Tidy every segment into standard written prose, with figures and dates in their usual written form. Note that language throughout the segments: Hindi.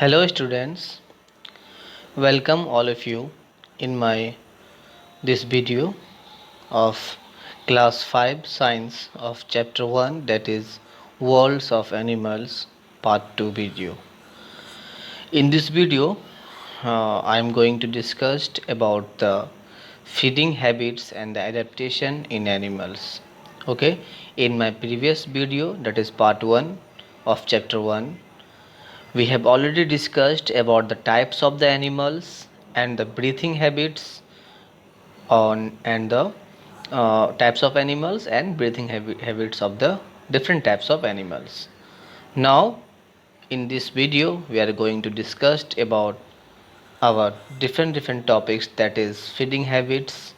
Hello students, welcome all of you in my this video of class 5 science of chapter 1, that is worlds of animals part 2 video. In this video I am going to discuss about the feeding habits and the adaptation in animals. Okay, in my previous video, that is part 1 of chapter 1, we have already discussed about the types of the animals and the breathing habits on and the types of animals and breathing habits of the different types of animals. Now in this video we are going to discuss about our different topics, that is feeding habits,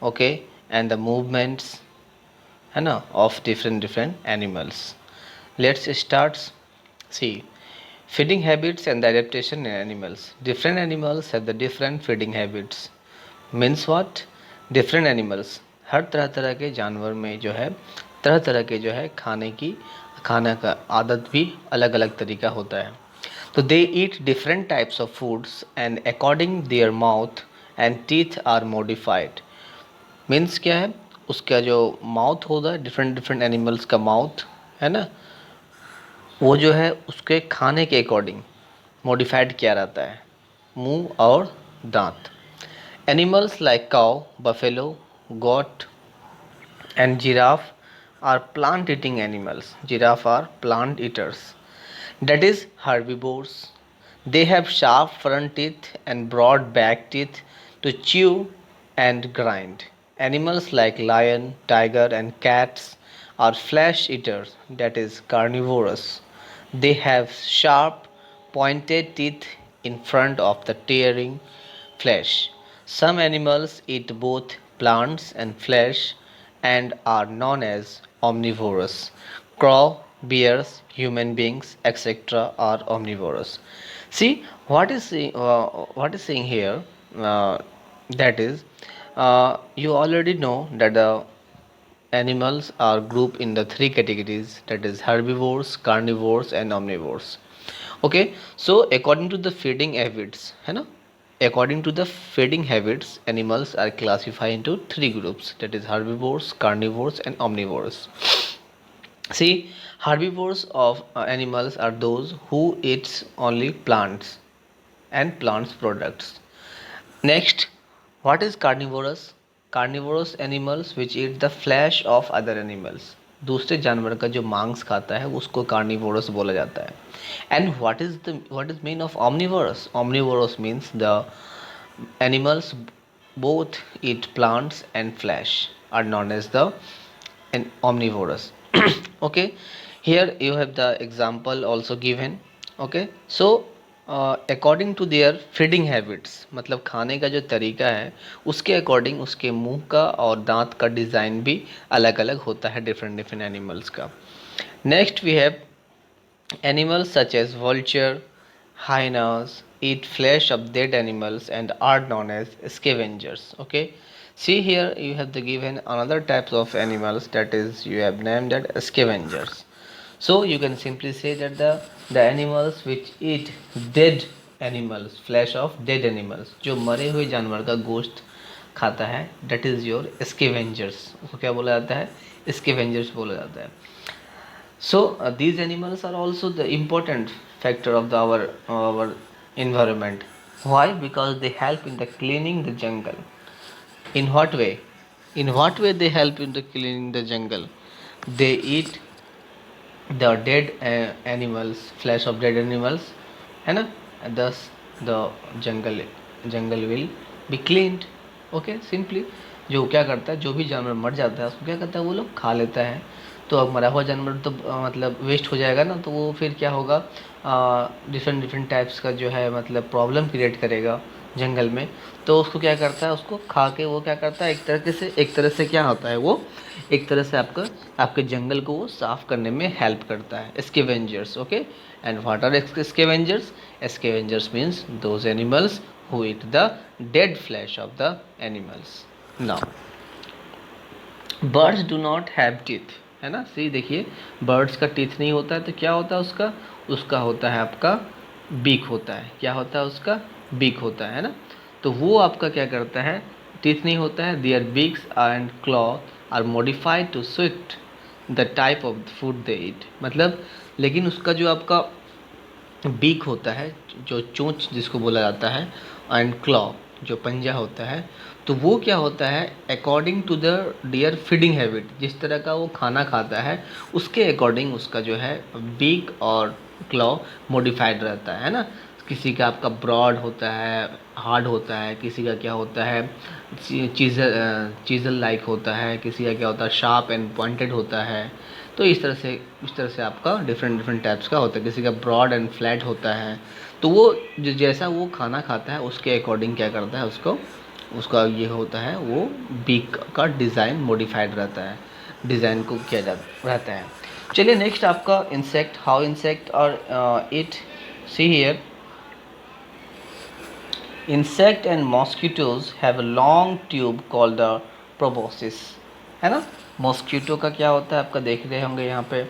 okay, and the movements of different animals. Let's start. See, feeding habits and the adaptation in animals. Different animals have the different feeding habits. Means what? Different animals, हर तरह तरह के जानवर में जो है तरह तरह के जो है खाने का आदत भी अलग अलग तरीका होता है. तो they eat different types of foods and according their mouth and teeth are modified. Means क्या है, उसका जो माउथ होता है, डिफरेंट डिफरेंट एनिमल्स का माउथ है ना, वो जो है उसके खाने के अकॉर्डिंग मॉडिफाइड किया रहता है, मुंह और दांत. Animals like cow, buffalo, goat and giraffe are plant eating animals. Giraffe are plant eaters, that is herbivores. They have sharp front teeth and broad back teeth to chew and grind. Animals like lion, tiger and cats are flesh eaters, that is carnivorous. They have sharp pointed teeth in front of the tearing flesh. Some animals eat both plants and flesh and are known as omnivorous. Crow, bears, human beings, etc. are omnivorous. See what is saying here. That is, you already know that the animals are grouped in the three categories, that is herbivores, carnivores and omnivores. Okay, so according to the feeding habits, है ना, according to the feeding habits, animals are classified into three groups, that is herbivores, carnivores and omnivores. See, herbivores of animals are those who eats only plants and plants products. Next, what is carnivorous? Carnivorous animals which eat the flesh of other animals. दूसरे जानवर का जो मांस खाता है उसको कार्निवोरस बोला जाता है. And what is mean of omnivorous? Omnivorous means the animals both eat plants and flesh are known as the omnivorous. Okay, here you have the example also given. Okay, so according to their feeding habits, मतलब खाने का जो तरीका है उसके अकॉर्डिंग उसके मुंह का और दांत का डिज़ाइन भी अलग अलग होता है डिफरेंट डिफरेंट एनिमल्स का. Next we have animals such as vulture, hyenas eat flesh of dead animals and are known as scavengers. Okay, see here you have the given another types of animals, that is you have named that scavengers. So you can simply say that the animals which eat dead animals, flesh of dead animals, जो मरे हुए जानवर का गोश्त खाता है, that is your scavengers. उसको क्या बोला जाता है? scavengers बोला जाता है. So these animals are also the important factor of our environment. Why? Because they help in the cleaning the jungle. In what way? In what way they help in the cleaning the jungle? They eat the dead animals, flesh of dead animals, है ना, and thus the jungle will be cleaned. Okay, simply जो क्या करता है, जो भी जानवर मर जाता है उसको क्या करता है, वो लोग खा लेता है. तो अब मरा हुआ जानवर तो मतलब वेस्ट हो जाएगा ना, तो वो फिर क्या होगा, डिफरेंट डिफरेंट टाइप्स का जो है मतलब प्रॉब्लम क्रिएट करेगा जंगल में. तो उसको क्या करता है, उसको खा के वो क्या करता है, एक तरह से क्या होता है, वो एक तरह से आपके जंगल को वो साफ़ करने में हेल्प करता है. Scavengers. Okay, and what are scavengers? Scavengers means those animals who eat the dead flesh of the animals. Now birds do not have teeth, है ना. सी देखिए, बर्ड्स का टीथ नहीं होता है, तो क्या होता है उसका होता है आपका बीक होता है। क्या होता है उसका? बीक होता है ना। तो वो आपका क्या करता है? टीथ नहीं होता है। Their beaks and claw are modified to suit the type of food they eat. मतलब लेकिन उसका जो आपका बीक होता है, जो चोंच जिसको बोला जाता है, एंड क्लॉ जो पंजा होता है, तो वो क्या होता है अकॉर्डिंग टू द डियर फीडिंग हैबिट, जिस तरह का वो खाना खाता है उसके अकॉर्डिंग उसका जो है बीक और क्लॉ मॉडिफाइड रहता है ना। किसी का आपका ब्रॉड होता है, हार्ड होता है, किसी का क्या होता है चीज़ल लाइक होता है, किसी का क्या होता है शार्प एंड पॉइंटेड होता है। तो इस तरह से आपका डिफरेंट डिफरेंट टाइप्स का होता है। किसी का ब्रॉड एंड फ्लैट होता है। तो वो जैसा वो खाना खाता है उसके अकॉर्डिंग क्या करता है उसको, उसका ये होता है वो बीक का डिज़ाइन मॉडिफाइड रहता है, डिज़ाइन को किया जाता रहता है। चलिए नेक्स्ट आपका इंसेक्ट, हाउ इंसेक्ट और it see here. Insect and mosquitoes have a long tube called the proboscis, है ना। मॉस्किटो का क्या होता है आपका देख रहे होंगे यहाँ पे,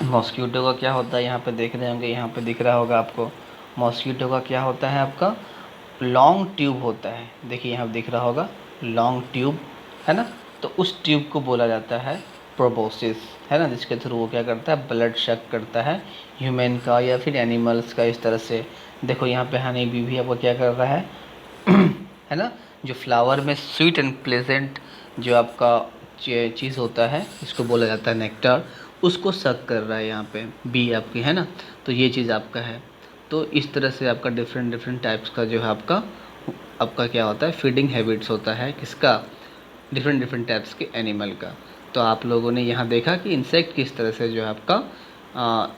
मॉस्किटो का क्या होता है यहाँ पे देख रहे होंगे, यहाँ पे दिख रहा होगा आपको। मॉस्किटो का क्या होता है आपका लॉन्ग ट्यूब होता है। देखिए यहाँ पे दिख रहा होगा लॉन्ग ट्यूब, है ना। तो उस ट्यूब को बोला जाता है प्रोबोसिस, है ना, जिसके थ्रू वो क्या करता है ब्लड शक करता है ह्यूमन का या फिर एनिमल्स का। इस तरह से देखो यहाँ पे हनी बी भी आपको क्या कर रहा है है ना, जो फ्लावर में स्वीट एंड प्लेजेंट जो आपका चीज़ होता है इसको बोला जाता है नेक्टर, उसको सक कर रहा है यहाँ पे बी आपकी, है ना। तो ये चीज़ आपका है। तो इस तरह से आपका डिफरेंट डिफरेंट टाइप्स का जो है आपका आपका क्या होता है फीडिंग हैबिट्स होता है किसका, डिफरेंट डिफरेंट टाइप्स के एनिमल का। तो आप लोगों ने यहाँ देखा कि इंसेक्ट किस तरह से जो है आपका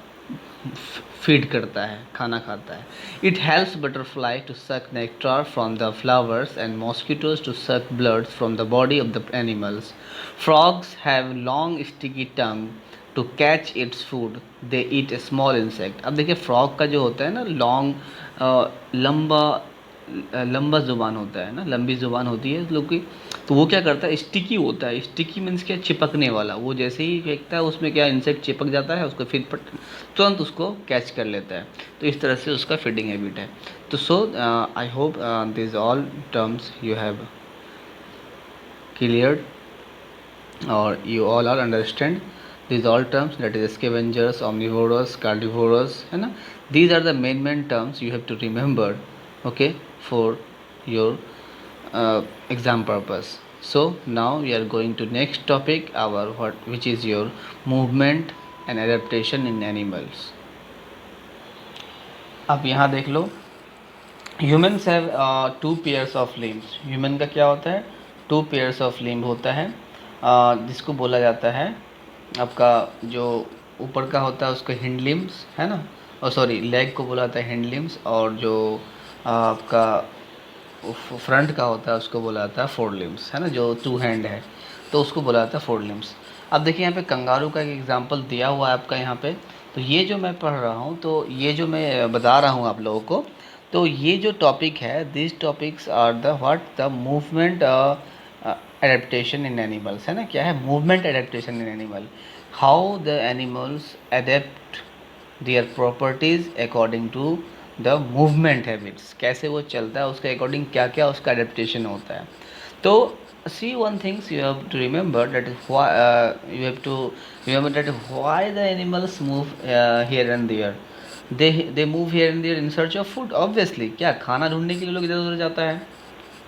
फीड करता है, खाना खाता है। It helps butterfly to suck nectar from the flowers and mosquitoes to suck blood from the body of the animals. Frogs have long sticky tongue to catch its food, they eat a small insect. अब देखिए फ्रॉग का जो होता है ना लॉन्ग लंबा लंबा ज़ुबान होता है ना, लंबी ज़ुबान होती है लोग की। तो वो क्या करता है स्टिकी होता है। स्टिकी मीन्स क्या, चिपकने वाला। वो जैसे ही फेंकता है उसमें क्या इंसेक्ट चिपक जाता है उसको, फिर तुरंत उसको कैच कर लेता है। तो इस तरह से उसका फीडिंग हैबिट है। तो so I hope this all terms you have cleared or you all are understand these all terms, that is scavengers, omnivorous, carnivorous, है ना। these are the main terms you have to remember, okay, for your exam purpose. So now we are going to next topic our which is your movement and adaptation in animals. अब यहाँ देख लो humans have two pairs of limbs. Human का क्या होता है टू पेयर्स ऑफ लिम्ब होता है, जिसको बोला जाता है आपका जो ऊपर का होता है उसको हिंड लिम्स, है ना, और सॉरी लेग को बोला जाता है हिंड लिम्स, और जो आपका फ्रंट का होता है उसको बोला जाता है फोर लिम्स, है ना, जो टू हैंड है तो उसको बोला जाता है फोर लिम्स। अब देखिए यहाँ पे कंगारू का एक एग्जांपल दिया हुआ है आपका यहाँ पे। तो ये जो मैं पढ़ रहा हूँ, तो ये जो मैं बता रहा हूँ आप लोगों को, तो ये जो टॉपिक है this topics are the what the movement adaptation in animals, है ना। क्या है movement adaptation in animal, how the animals adapt their properties according to the movement habits, कैसे वो चलता है उसके अकॉर्डिंग क्या क्या उसका एडेप्टेशन होता है। तो see one things you have to remember, that is why you have to remember that why the animals move here and there, they move here and there in search of food, obviously। क्या खाना ढूंढने के लिए लोग इधर उधर जाता है,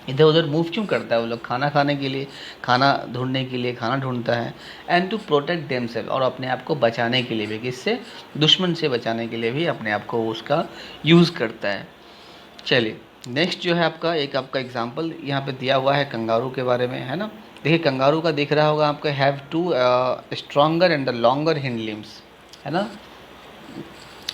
इधर उधर मूव क्यों करता है वो लोग, खाना खाने के लिए, खाना ढूंढने के लिए खाना ढूंढता है। एंड टू प्रोटेक्ट देमसेल्फ, और अपने आप को बचाने के लिए भी, किससे, दुश्मन से बचाने के लिए भी अपने आप को उसका यूज़ करता है। चलिए नेक्स्ट जो है आपका एक आपका एग्जांपल यहाँ पे दिया हुआ है कंगारू के बारे में, है ना। देखिए कंगारू का दिख रहा होगा आपका have to stronger and the longer hind limbs, है ना।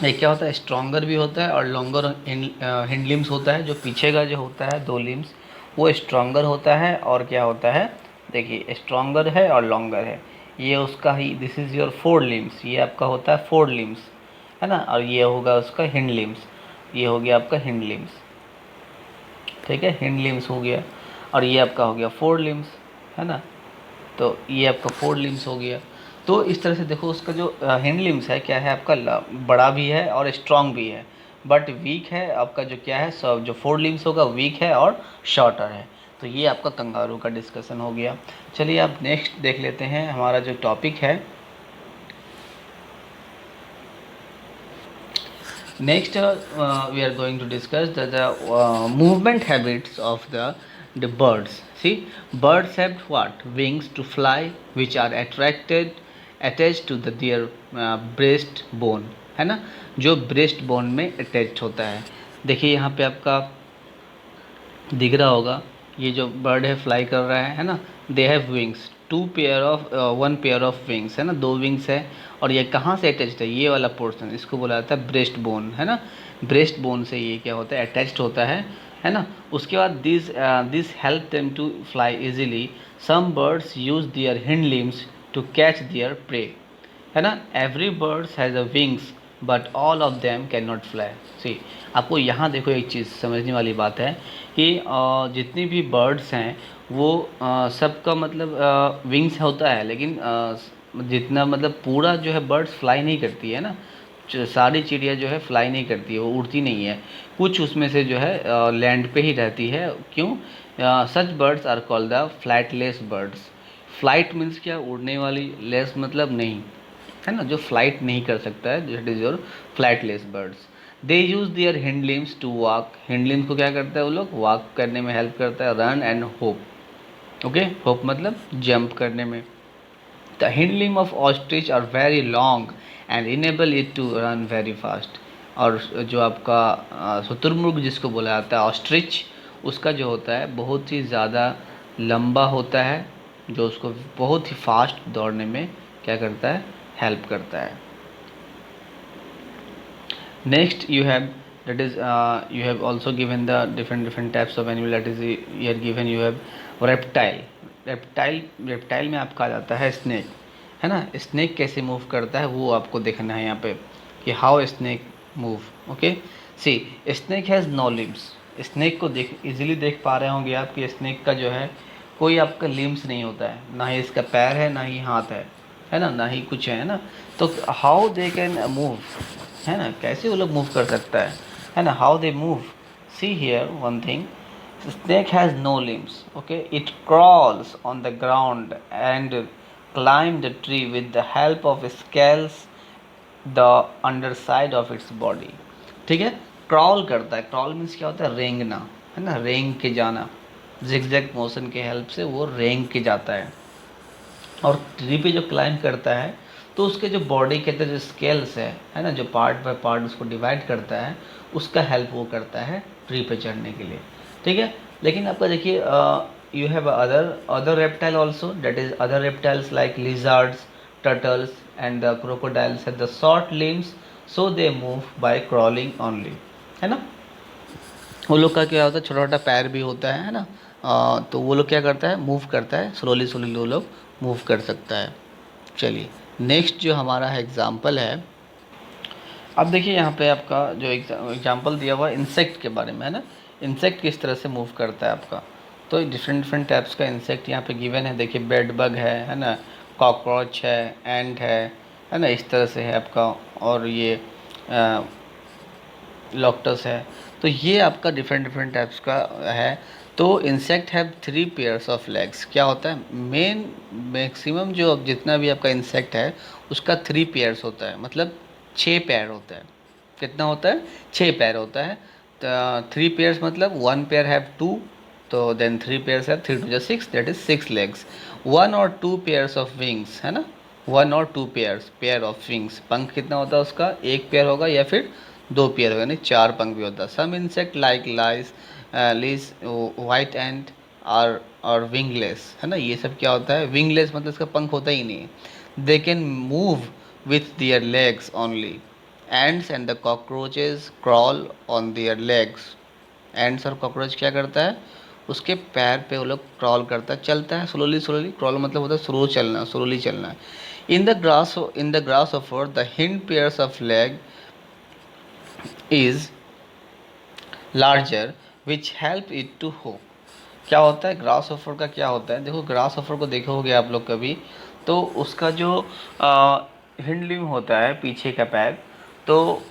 ये क्या होता है स्ट्रॉन्गर भी होता है और लॉन्गर हिंड लिम्स होता है। जो पीछे का जो होता है दो लिम्स वो स्ट्रॉन्गर होता है, और क्या होता है देखिए स्ट्रॉन्गर है और लॉन्गर है। ये उसका ही this is your four limbs, ये आपका होता है फोर लिम्स, है ना, और ये होगा उसका हिंड लिम्स, ये हो गया आपका हिंड लिम्स, ठीक है, हिंड लिम्स हो गया। और ये आपका हो गया फोर लिम्स, है ना। तो ये आपका फोर लिम्स हो गया। तो इस तरह से देखो उसका जो हैंड लिम्स है क्या है आपका बड़ा भी है और स्ट्रांग भी है, बट वीक है आपका जो क्या है सब जो फोर लिम्स होगा वीक है और शॉर्टर है। तो ये आपका कंगारू का डिस्कशन हो गया। चलिए आप नेक्स्ट देख लेते हैं हमारा जो टॉपिक है। Next, we are going to discuss the movement habits of the birds. See, birds have what? Wings to fly, which are attached to their breast bone, है ना, जो breast bone में attached होता है। देखिए यहाँ पे आपका दिख रहा होगा, ये जो बर्ड है फ्लाई कर रहा है ना, they have wings, two pair of one pair of wings, है ना, दो विंग्स है। और ये कहाँ से अटैच्ड है, ये वाला पोर्शन इसको बोला जाता है ब्रेस्ट बोन, है ना, ब्रेस्ट बोन से ये क्या होता है अटैच्ड होता है ना। उसके बाद this help them to fly easily. Some birds use their hind limbs to catch their prey, है ना। Every birds has a wings but all of them can not fly. See, आपको यहाँ देखो एक चीज़ समझने वाली बात है कि जितनी भी बर्ड्स हैं वो सबका मतलब विंग्स होता है, लेकिन जितना मतलब पूरा जो है बर्ड्स फ्लाई नहीं करती है ना, सारी चिड़िया जो है फ्लाई नहीं करती है, वो उड़ती नहीं है। कुछ उसमें से जो है लैंड पे ही रहती है। क्यों? Such birds are called the flightless birds. Flight means क्या, उड़ने वाली, लेस मतलब नहीं, है ना, जो फ्लाइट नहीं कर सकता है, that is your flightless birds. They use their hind limbs to walk. Hind limbs को क्या करता है वो लोग, वॉक करने में हेल्प करता है। Run and hop. Okay, hop मतलब जंप करने में। The hind limb of ostrich are very long and enable it to run very fast. और जो आपका शुतुरमुर्ग जिसको बोला जाता है ऑस्ट्रिच, उसका जो होता है बहुत ही ज़्यादा लंबा होता है, जो उसको बहुत ही फास्ट दौड़ने में क्या करता है, हेल्प करता है। Next you have, that is you have also given the different types of animal, that is here given you have reptile। reptile में आपका आ जाता है स्नेक, है ना। स्नेक कैसे मूव करता है वो आपको देखना है यहाँ पे कि how snake move. Okay, see, snake has no limbs. Snake को देख इजीली देख पा रहे होंगे आप कि स्नेक का जो है कोई आपका लिम्स नहीं होता है, ना ही इसका पैर है ना ही हाथ है ना, ना ही कुछ है ना। तो हाउ दे कैन मूव, है ना, कैसे वो लोग मूव कर सकता है ना, how they move. See here one thing, snake has no limbs, okay, it crawls on the ground and climb the tree with the help of scales the under side of its body. ठीक है, क्रॉल करता है, क्रॉल मीन्स क्या होता है, रेंगना, है ना, रेंग के जाना, जिगजैग मोशन के हेल्प से वो रेंग के जाता है। और ट्री पे जो क्लाइंब करता है तो उसके जो बॉडी के अंदर जो स्केल्स है ना, जो पार्ट बाय पार्ट उसको डिवाइड करता है, उसका हेल्प वो करता है ट्री पे चढ़ने के लिए। ठीक है, लेकिन आपका देखिए you have other reptile also, that is other reptiles like lizards, turtles and the crocodiles have the short limbs, so they move by crawling only, है ना। वो लोग का क्या होता है, छोटा छोटा पैर भी होता है ना, तो वो लोग क्या करता है, मूव करता है स्लोली स्लोली, वो लोग मूव कर सकता है। चलिए नेक्स्ट जो हमारा है एग्जाम्पल है, अब देखिए यहाँ पे आपका जो एग्जाम्पल दिया हुआ है इंसेक्ट के बारे में, है ना, इंसेक्ट किस तरह से मूव करता है आपका। तो डिफरेंट डिफरेंट टाइप्स का इंसेक्ट यहाँ पे गिवन है। देखिए बेड बग है ना, कॉकरोच है, एंट है ना, इस तरह से है आपका। और ये लॉक्टस है। तो ये आपका डिफरेंट डिफरेंट टाइप्स का है। तो insect have three pairs of legs. क्या होता है, मेन मैक्सिमम जो जितना भी आपका इंसेक्ट है उसका थ्री पेयर्स होता है, मतलब छः पैर होता है। कितना होता है, छः पैर होता है। तो थ्री पेयर्स मतलब वन पेयर हैव टू, तो then three pairs have three two जा six, that is six legs. One और टू पेयर्स ऑफ विंग्स, है ना, वन और टू पेयर ऑफ विंग्स। पंख कितना होता है उसका, एक पेयर होगा या फिर दो पेयर होगा, यानी चार पंख भी होता है। Some insect like lice white and और विंगलेस, है ना, ये सब क्या होता है, विंगलेस मतलब इसका पंख होता ही नहीं है। They can move with their legs only. Ants and the cockroaches crawl on their legs. Ants और कॉकरोच क्या करता है, उसके पैर पे वो लोग क्रॉल करता है, चलता है स्लोली स्लोली। क्रॉल मतलब होता है स्लो चलना, स्लोली चलना। In the grasshopper the hind pairs of leg is larger which help it to hop. क्या होता है ग्रास ऑफर का, क्या होता है, देखो ग्रास ऑफर को देखोगे आप लोग कभी, तो उसका जो हिंड लिम्ब होता है, पीछे का पैर, तो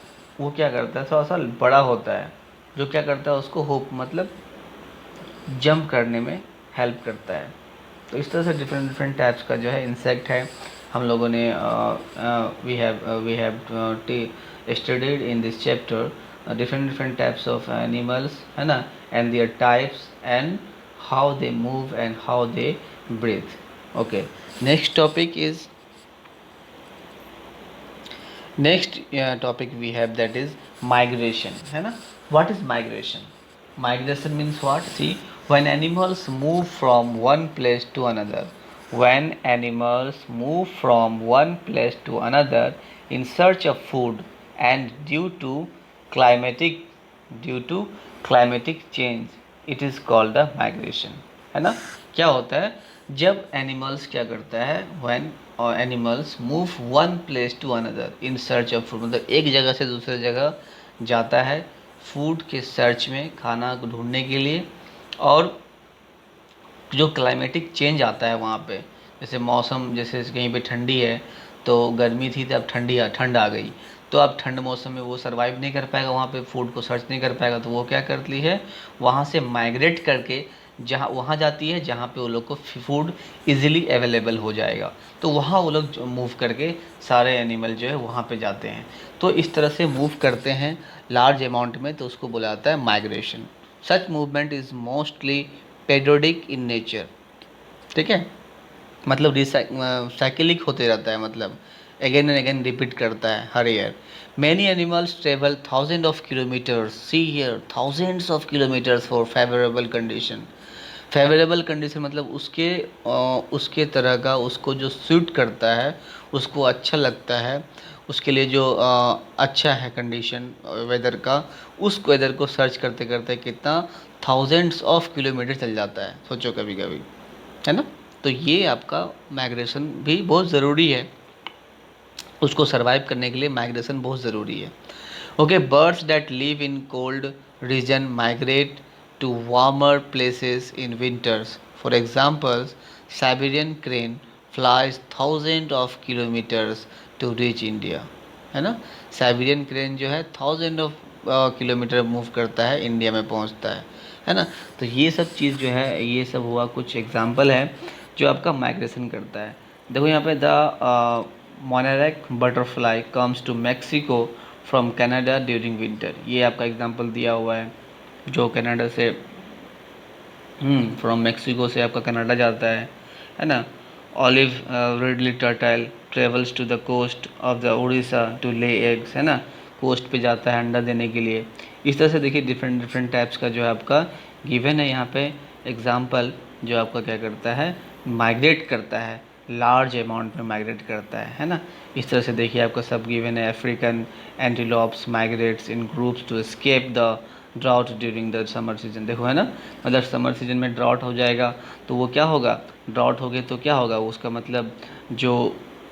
वो क्या करता है, थोड़ा सा बड़ा होता है, जो क्या करता है उसको होप मतलब जंप करने में हेल्प करता है। तो इस तरह से डिफरेंट डिफरेंट टाइप्स का जो है इंसेक्ट है, हम लोगों ने we have studied in this chapter different different types of animals, है ना, and their types and how they move and how they breathe. Okay, next topic is next topic we have that is migration, है ना। What is migration? Migration means what? See, when animals move from one place to another, when animals move from one place to another in search of food and climatic due to climatic change it is called the migration, है ना। क्या होता है जब एनिमल्स क्या करता है, when animals move one place to another in search of food, मतलब एक जगह से दूसरे जगह जाता है फूड के सर्च में, खाना को ढूंढने के लिए। और जो क्लाइमेटिक चेंज आता है वहाँ पे, जैसे मौसम, जैसे कहीं पे ठंडी है तो गर्मी थी तो अब ठंड आ गई, तो अब ठंड मौसम में वो सरवाइव नहीं कर पाएगा, वहाँ पे फूड को सर्च नहीं कर पाएगा, तो वो क्या करती है, वहाँ से माइग्रेट करके जहाँ वहाँ जाती है जहाँ पे वो लोग को फूड इजीली अवेलेबल हो जाएगा, तो वहाँ वो लोग मूव करके सारे एनिमल जो है वहाँ पे जाते हैं। तो इस तरह से मूव करते हैं लार्ज अमाउंट में, तो उसको बोला जाता है migration. Such movement is mostly periodic in nature, ठीक है, मतलब साइकिलिक होते रहता है, मतलब अगेन एंड अगेन रिपीट करता है हर year. Many animals travel thousand of kilometres, see here, thousands of kilometres for favourable condition. Favourable condition मतलब उसके तरह का, उसको जो सूट करता है, उसको अच्छा लगता है, उसके लिए जो अच्छा है कंडीशन वेदर का, उस वेदर को सर्च करते करते कितना थाउजेंड्स ऑफ किलोमीटर चल जाता है, सोचो कभी कभी, है ना। तो ये आपका माइग्रेशन भी बहुत ज़रूरी है, उसको सरवाइव करने के लिए माइग्रेशन बहुत ज़रूरी है। Okay, birds that live in cold region migrate to warmer places in winters. For examples, Siberian crane flies thousand of kilometers to reach India, है ना। साइबेरियन क्रेन जो है थाउजेंड ऑफ किलोमीटर मूव करता है, इंडिया में पहुंचता है ना। तो ये सब चीज़ जो है, ये सब हुआ कुछ एग्जाम्पल है जो आपका माइग्रेशन करता है। देखो यहाँ पे the monarch butterfly comes to Mexico from Canada during winter, ये आपका एग्जांपल दिया हुआ है, जो कनाडा से फ्रॉम मैक्सिको से आपका कनाडा जाता है ना। Olive ridley turtle travels to the coast of the Orissa to lay eggs, है ना, कोस्ट पे जाता है अंडा देने के लिए। इस तरह से देखिए डिफरेंट डिफरेंट टाइप्स का जो है आपका गिवन है यहाँ पे एग्जाम्पल, जो आपका क्या करता है, माइग्रेट करता है, लार्ज अमाउंट में माइग्रेट करता है ना। इस तरह से देखिए आपका सब गिवन है, African antelopes migrates in groups to escape the drought during the summer season, देखो है ना, मतलब समर सीजन में ड्राउट हो जाएगा तो वो क्या होगा, ड्राउट हो गए तो क्या होगा, उसका मतलब जो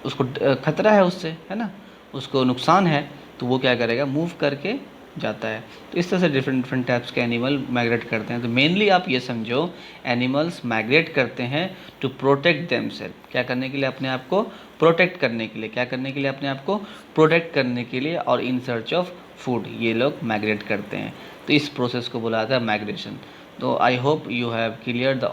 उसको खतरा है उससे, है ना, उसको नुकसान है, तो वो क्या करेगा, मूव करके जाता है। तो इस तरह से डिफरेंट डिफरेंट टाइप्स के एनिमल माइग्रेट करते हैं। तो मेनली आप ये समझो, एनिमल्स माइग्रेट करते हैं टू प्रोटेक्ट देमसेल्फ, क्या करने के लिए, अपने आप को प्रोटेक्ट करने के लिए, क्या करने के लिए, अपने आप को प्रोटेक्ट करने के लिए, और इन सर्च ऑफ फूड ये लोग माइग्रेट करते हैं। तो इस प्रोसेस को बोला जाता है माइग्रेशन। तो I hope you have clear the